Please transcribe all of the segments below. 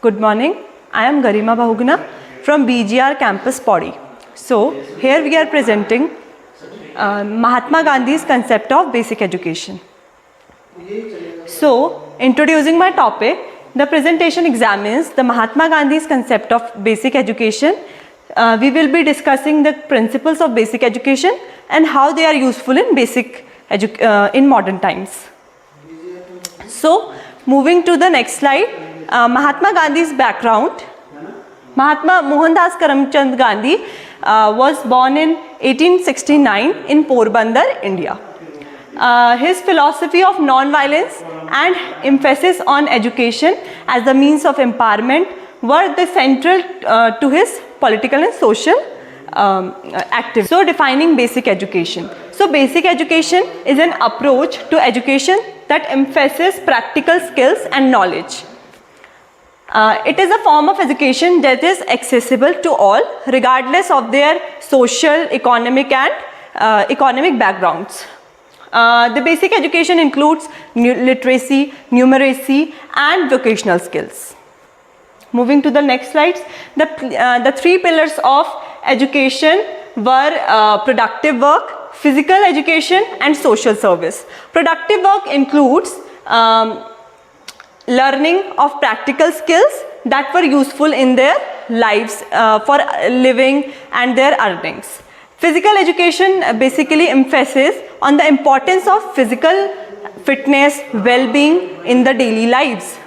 Good morning. I am Garima Bahuguna from BGR Campus Pori. So here we are presenting Mahatma Gandhi's concept of basic education. So introducing my topic, the presentation examines the Mahatma Gandhi's concept of basic education. We will be discussing the principles of basic education and how they are useful in modern times. So moving to the next slide, Mahatma Gandhi's background. Mahatma Mohandas Karamchand Gandhi was born in 1869 in Porbandar, India. His philosophy of non-violence and emphasis on education as the means of empowerment were the central to his political and social activities. So defining basic education. So basic education is an approach to education that emphasizes practical skills and knowledge. It is a form of education that is accessible to all regardless of their social, economic backgrounds. The basic education includes literacy, numeracy and vocational skills. Moving to the next slides, the three pillars of education were productive work, physical education and social service. Productive work includes learning of practical skills that were useful in their lives for living and their earnings. Physical education basically emphasizes on the importance of physical fitness, well-being in the daily lives.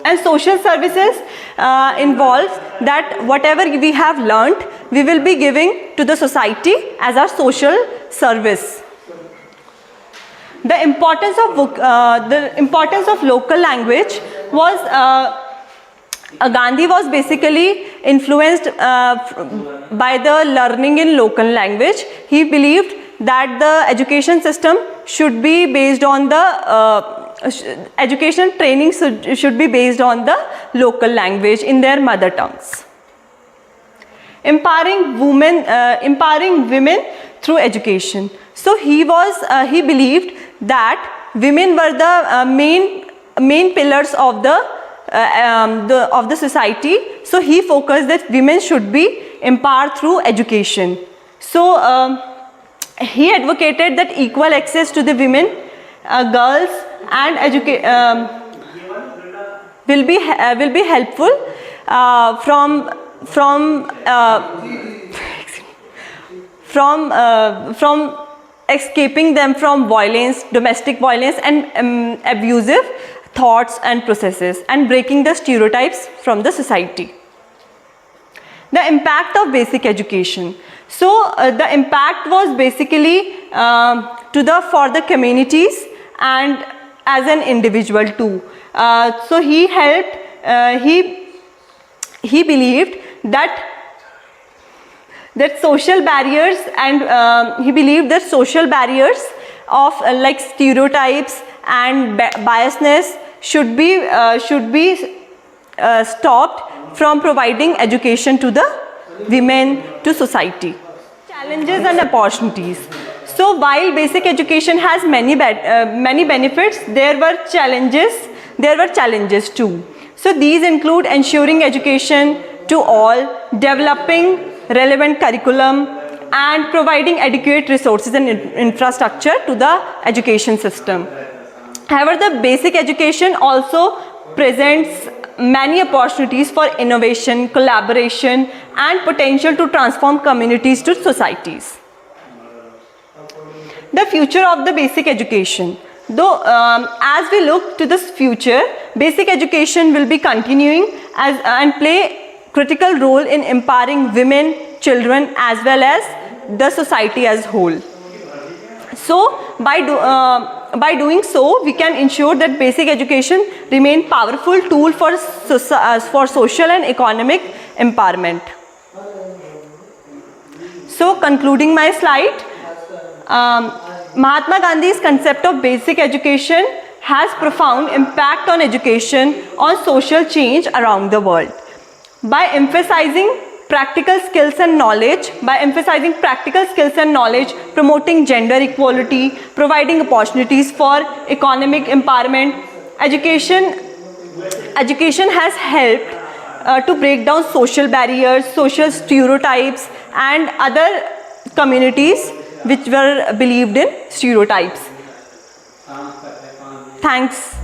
And social services involves that whatever we have learned, we will be giving to the society as our social service. The importance of local language was Gandhi was basically influenced by the learning in local language. He believed that the education system should be based on the education training should be based on the local language in their mother tongues. Empowering women through education. So he believed that women were the main pillars of the society. So he focused that women should be empowered through education. So he advocated that equal access to the women, girls, and will be helpful from escaping them from violence, domestic violence and abusive thoughts and processes, and breaking the stereotypes from the society. The impact of basic education. So the impact was basically for the communities and as an individual too. So he helped. He believed that social barriers and he believed that social barriers of like stereotypes and biasness should be stopped from providing education to the women, to society. Challenges and opportunities. So while basic education has many benefits, there were challenges too. So these include ensuring education to all, developing relevant curriculum and providing adequate resources and infrastructure to the education system. However, the basic education also presents many opportunities for innovation, collaboration and potential to transform communities to societies. The future of the basic education. Though as we look to this future, basic education will be continuing and play critical role in empowering women, children as well as the society as whole. So by doing so, we can ensure that basic education remain powerful tool for social and economic empowerment. So concluding my slide, Mahatma Gandhi's concept of basic education has profound impact on education, on social change around the world. By emphasizing practical skills and knowledge, promoting gender equality, providing opportunities for economic empowerment, education has helped to break down social barriers, social stereotypes, and other communities which were believed in stereotypes. Thanks.